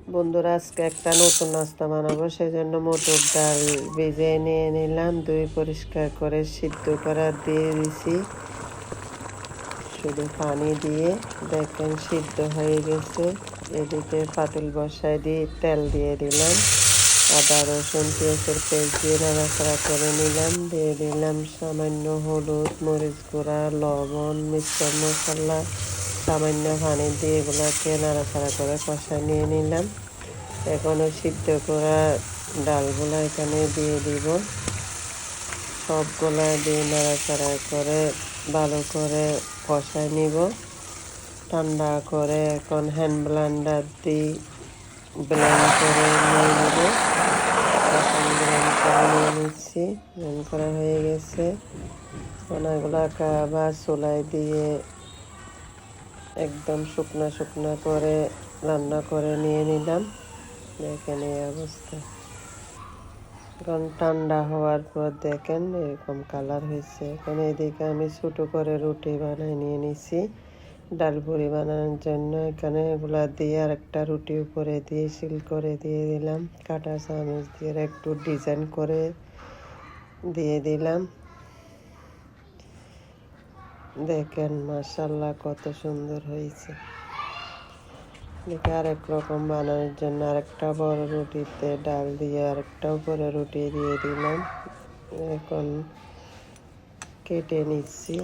বন্ধুরা, আজকে একটা নতুন নাস্তা বানাবো, সেজন্য মটর ডাল ভিজিয়ে নিয়ে নিলাম। ধুয়ে পরিষ্কার করে সিদ্ধ করা দিয়ে দিছি, শুধু পানি দিয়ে। দেখেন সিদ্ধ হয়ে গেছে। এদিকে পাতিল বসায় দিয়ে তেল দিয়ে দিলাম, আদা রসুন পেঁয়াজের পেস্ট দিয়ে নাড়াচাড়া করে নিলাম। দিয়ে দিলাম সামান্য হলুদ, মরিচ গুঁড়া, লবণ, মিক্সচার মশলা, সামান্য পানি দিয়ে এগুলোকে নাড়াচাড়া করে কষায় নিয়ে নিলাম। এখন সিদ্ধ করা ডালগুলো এখানে দিয়ে দিব। সবগুলা দিয়ে নাড়াচাড়া করে ভালো করে কষায় নিব। ঠান্ডা করে এখন হ্যান্ড ব্লেন্ডার দিয়ে ব্লেন্ড করে নিয়ে নিব। এখন ব্লেন্ড করে নিয়ে নিচ্ছি। ব্লেন্ড করা হয়ে গেছে। ওনাগুলাকে আবার চুলায় দিয়ে একদম শুকনা শুকনা করে রান্না করে নিয়ে নিলাম। দেখেন এই অবস্থা। এখন ঠান্ডা হওয়ার পর দেখেন এরকম কালার হয়েছে। এখন এদিকে আমি ছোটো করে রুটি বানিয়ে নিয়ে নিছি ডাল পুরি বানানোর জন্য। এখানে এগুলা দিয়ে আর একটা রুটি উপরে দিয়ে সিল করে দিয়ে দিলাম। কাঁটা চামচ দিয়ে একটু ডিজাইন করে দিয়ে দিলাম। দেখেন মাশাআল্লাহ কত সুন্দর হয়েছে। দেখে আরেক রকম বানানোর জন্য আরেকটা বড় রুটিতে ডাল দিয়ে আরেকটা উপরে রুটি দিয়ে দিলাম। এখন কেটে নিচ্ছি।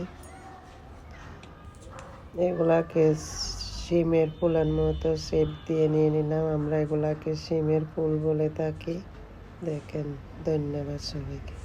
এগুলাকে শিমের ফুলের মতো শেপ দিয়ে নিয়ে নিলাম। আমরা এগুলাকে শিমের ফুল বলে থাকি। দেখেন, ধন্যবাদ সবাইকে।